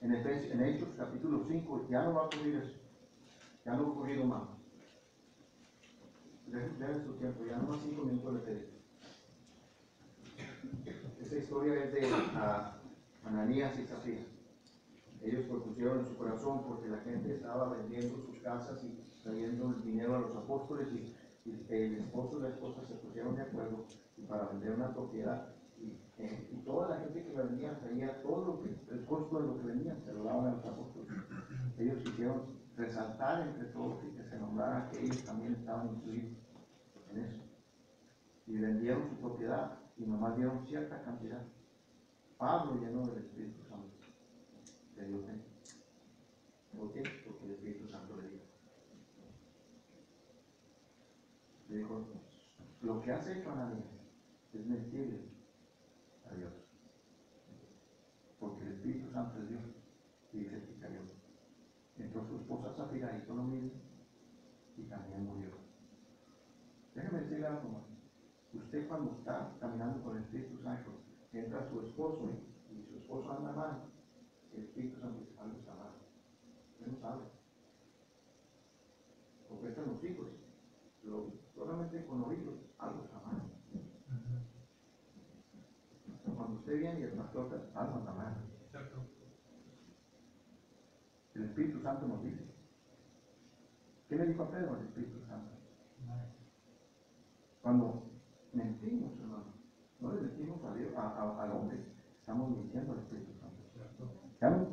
En Hechos capítulo 5 ya no va a ocurrir eso. Ya no ha ocurrido más. Dejen su tiempo, ya no más 5 minutos de pedir. Esta historia es de Ananías y Zafira. Ellos propusieron en su corazón porque la gente estaba vendiendo sus casas y trayendo el dinero a los apóstoles y el esposo y la esposa se pusieron de acuerdo para vender una propiedad y toda la gente que la vendía traía todo el costo de lo que vendían, se lo daban a los apóstoles. Ellos quisieron resaltar entre todos y que se nombrara que ellos también estaban incluidos en eso. Y vendieron su propiedad y nomás dieron cierta cantidad. Pablo, lleno del Espíritu Santo, le dio fe. ¿Por qué? Porque el Espíritu Santo le dijo. Le dijo, lo que has hecho, Ananías, es mentirle a Dios. Porque el Espíritu Santo es Dios. Y dice que cayó. Entonces su esposa Zafira hizo lo mismo y también murió. Déjeme decirle algo más. Usted cuando está caminando con el Espíritu Santo, entra su esposo y su esposo anda mal, el Espíritu Santo dice, algo está mal. Usted no sabe. Porque están los hijos, solamente con oídos, algo está mal. Cuando usted viene y el pastor está, algo está mal. El Espíritu Santo nos dice. ¿Qué le dijo a Pedro el Espíritu Santo? Cuando mentimos, hermano, no le mentimos a Dios, al hombre, estamos mintiendo al Espíritu Santo.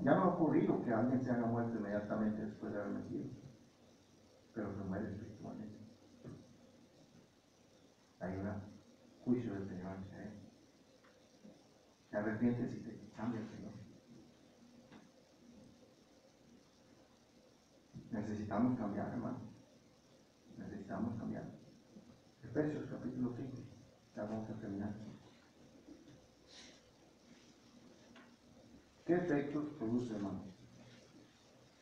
Ya no ha ocurrido que alguien se haga muerto inmediatamente después de haber mentido, pero se muere espiritualmente. Hay un juicio del Señor hacia él. Te arrepientes y te cambia el Señor. Necesitamos cambiar, hermano. Necesitamos cambiar. Efesios capítulo 5. Ya vamos a terminar. ¿Qué efectos produce, hermano?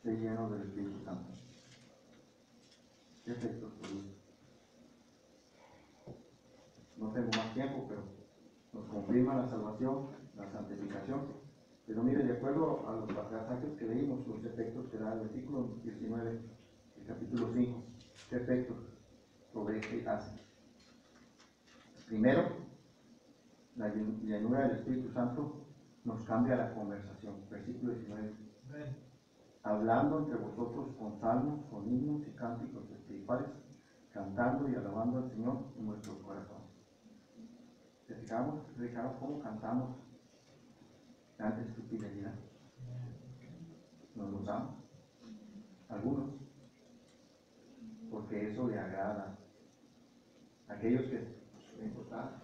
Ser lleno del Espíritu Santo. ¿Qué efectos produce? No tengo más tiempo, pero nos confirma la salvación, la santificación. Pero mire, de acuerdo a los pasajes que leímos, los efectos que da el versículo 19, el capítulo 5, ¿qué efectos hace? Primero, la llenura del Espíritu Santo nos cambia la conversación. Versículo 19. Hablando entre vosotros con salmos, con himnos y cánticos espirituales, cantando y alabando al Señor en nuestros corazones. ¿Te fijamos cómo cantamos antes tu fidelidad? Nos gozamos, algunos, porque eso le agrada a aquellos que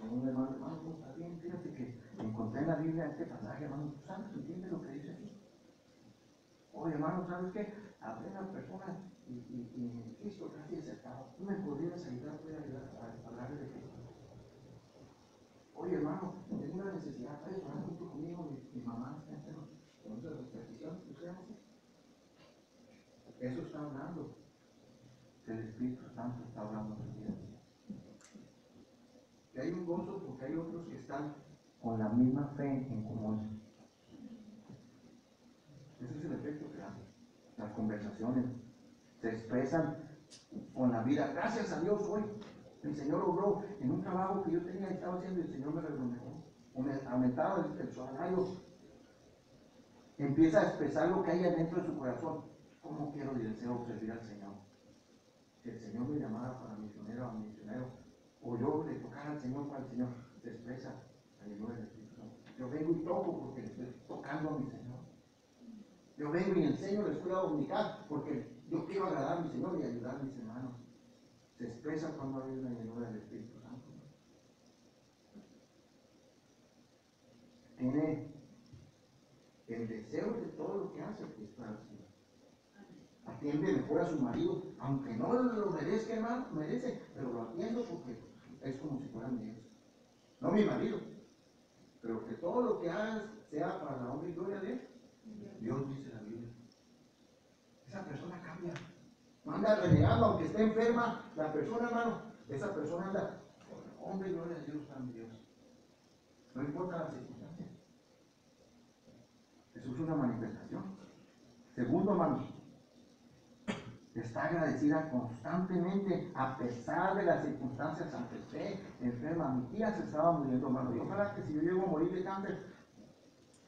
con un hermano, ¿cómo está bien? Fíjate que encontré en la Biblia este pasaje, hermano, ¿tú sabes? ¿Entiendes lo que dice aquí? Oye, hermano, ¿sabes qué? Hablé a una persona y Cristo casi acercado. ¿Tú me podrías ayudar? ¿Puedes ayudar a hablarle de Cristo? Oye, hermano, tengo una necesidad. ¿Puedes orar junto conmigo? Mi mamá está enferma. Entonces, las peticiones que usted hace. Eso está hablando. El Espíritu Santo está hablando de vida. Que hay un gozo porque hay otros que están con la misma fe en común. Ese es el efecto que hace. Las conversaciones se expresan con la vida. Gracias a Dios hoy el Señor obró en un trabajo que yo tenía y estaba haciendo y el Señor me remuneró. O me aumentaba el salario. Empieza a expresar lo que hay adentro de su corazón. ¿Cómo quiero y deseo servir al Señor? Si el Señor me llamara para misionero o misionero, o yo le tocara al Señor para el Señor, se expresa la llenura del Espíritu Santo. Yo vengo y toco porque le estoy tocando a mi Señor. Yo vengo y enseño la escuela dominical porque yo quiero agradar a mi Señor y ayudar a mis hermanos. Se expresa cuando hay una llenura del Espíritu Santo. Tiene el deseo de todo lo que hace que es para el Señor. Atiende mejor a su marido, aunque no lo merezca, hermano, merece, pero lo atiendo porque es como si fuera mi Dios. No mi marido, pero que todo lo que hagas sea para la honra y gloria de Él. Dios dice la Biblia. Esa persona cambia. No anda renegando, aunque esté enferma, la persona, hermano, esa persona anda, hombre, gloria a Dios, San Dios. No importa las circunstancias. Eso es una manifestación. Segundo, hermanos, está agradecida constantemente a pesar de las circunstancias, aunque esté enferma. Mi tía se estaba muriendo, hermano. Y ojalá que si yo llego a morir de cáncer,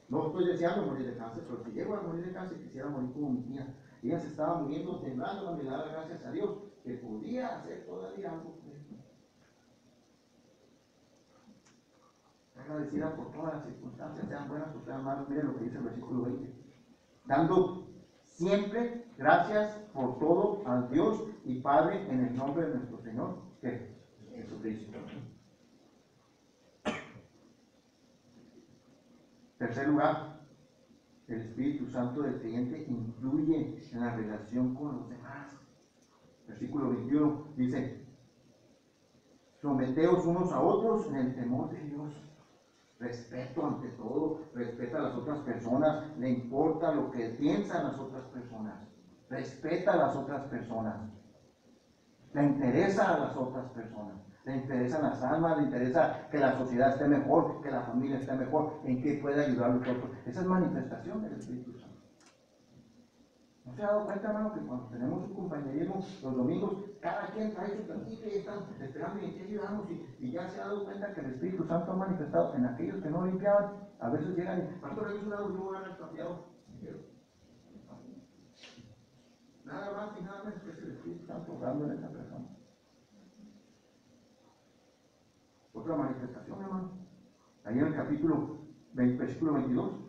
no estoy deseando morir de cáncer, pero si llego a morir de cáncer, quisiera morir como mi tía. Ella se estaba muriendo, temblando, me daba gracias a Dios que podía hacer todavía algo por esto. Está agradecida por todas las circunstancias, sean buenas o sean malas. Miren lo que dice el versículo 20. Dando siempre gracias por todo al Dios y Padre en el nombre de nuestro Señor, ¿qué? Jesucristo. Tercer lugar, el Espíritu Santo del creyente influye en la relación con los demás. Versículo 21 dice: someteos unos a otros en el temor de Dios. Respeto ante todo, respeta a las otras personas, le importa lo que piensan las otras personas, respeta a las otras personas, le interesa a las otras personas, le interesan las almas, le interesa que la sociedad esté mejor, que la familia esté mejor, en qué puede ayudar a los otros. Esa es manifestación del Espíritu Santo. ¿No se ha dado cuenta, hermano, que cuando tenemos un compañerismo los domingos, cada quien trae su platito y están esperando y en qué ayudamos? Y ya se ha dado cuenta que el Espíritu Santo ha manifestado en aquellos que no limpiaban. A veces llegan y, pastor, ¿habéis ayudado? Yo voy a dar el cambiado. Nada más y nada menos que es el Espíritu Santo obrando en esa persona. Otra manifestación, hermano. Ahí en el capítulo 20, versículo 22.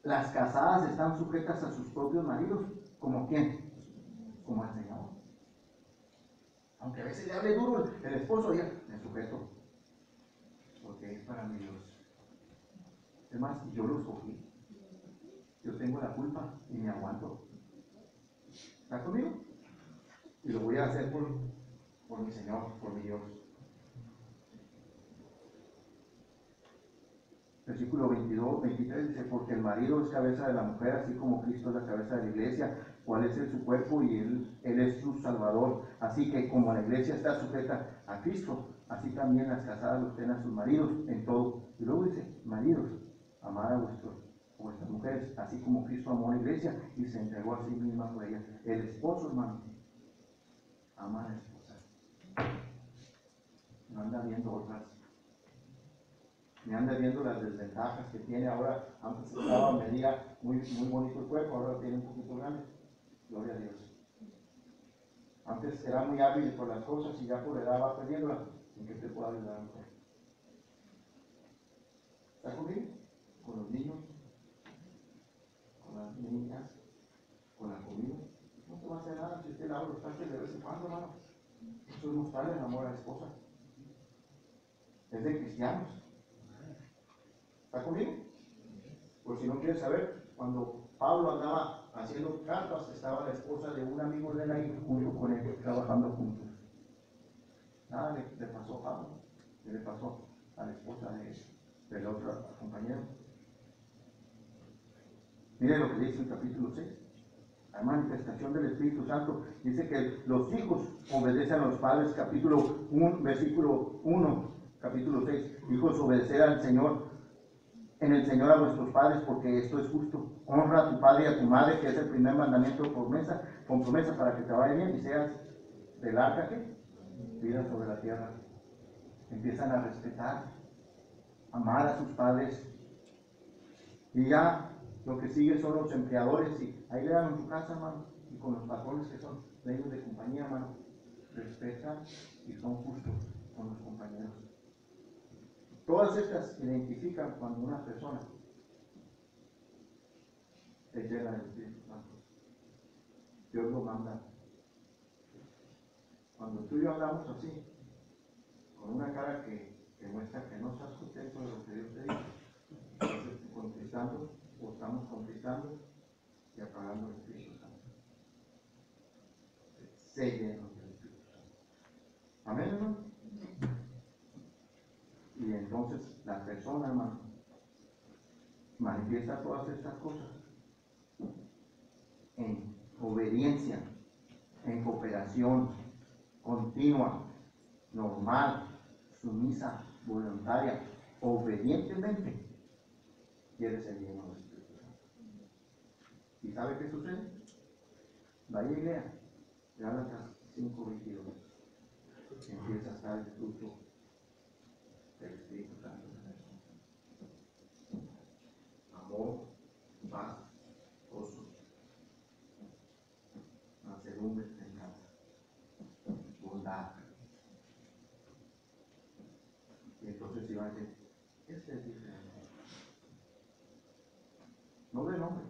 Las casadas están sujetas a sus propios maridos. ¿Como quién? Como el Señor. Aunque a veces le hable duro el esposo, ya me sujeto. Porque es para mi Dios. Es más, yo lo escogí. Yo tengo la culpa y me aguanto. ¿Está conmigo? Y lo voy a hacer por mi Señor, por mi Dios. Versículo 22, 23 dice: porque el marido es cabeza de la mujer, así como Cristo es la cabeza de la iglesia, cual es su cuerpo y él es su Salvador. Así que como la iglesia está sujeta a Cristo, así también las casadas los tengan a sus maridos en todo. Y luego dice: maridos, amad a vuestras mujeres, así como Cristo amó a la iglesia y se entregó a sí misma por ella. El esposo, hermano, ama a la esposa. No anda viendo otras. Me anda viendo las desventajas que tiene ahora. Antes estaba, medía muy bonito el cuerpo, ahora lo tiene un poquito grande. Gloria a Dios. Antes era muy hábil por las cosas y ya por edad va perdiéndola. ¿En qué te puedo ayudar, mujer? ¿Está conmigo? Con los niños, con las niñas, con la comida. No te va a hacer nada si usted lava los trastes de vez en cuando, hermano. Eso es mostrarle el amor a la esposa. Es de cristianos. ¿Está conmigo? Por si no quieres saber, cuando Pablo andaba haciendo cartas, estaba la esposa de un amigo de él ahí junto con él, trabajando juntos. Nada le pasó a Pablo, ¿qué le pasó a la esposa del otro compañero? Mire lo que dice el capítulo 6. La manifestación del Espíritu Santo dice que los hijos obedecen a los padres, capítulo 1, versículo 1, capítulo 6. Hijos, obedecer al Señor, en el Señor a vuestros padres, porque esto es justo. Honra a tu padre y a tu madre, que es el primer mandamiento con promesa para que te vaya bien y seas de larga que vida sobre la tierra. Empiezan a respetar, amar a sus padres. Y ya lo que sigue son los empleadores, y ahí le dan en su casa, hermano, y con los patrones que son dueños de compañía, hermano, respetan y son justos con los compañeros. Todas estas identifican cuando una persona se llena del Espíritu Santo. Dios lo manda. Cuando tú y yo hablamos así, con una cara que muestra que no estás contento de lo que Dios te dice, estás contristando o estamos contristando y apagando el Espíritu Santo. Se llena del Espíritu Santo. Amén, hermano. Y entonces la persona, hermano, manifiesta todas estas cosas en obediencia, en cooperación, continua, normal, sumisa, voluntaria, obedientemente, quiere ser lleno del Espíritu Santo. ¿Y sabe qué sucede? Vaya y lea, Gálatas 5:22. Empieza a estar el fruto del Espíritu Santo. Amor, paz, gozo, mansedumbre, templanza, bondad. Y entonces iba a decir, este es diferente. No de nombre,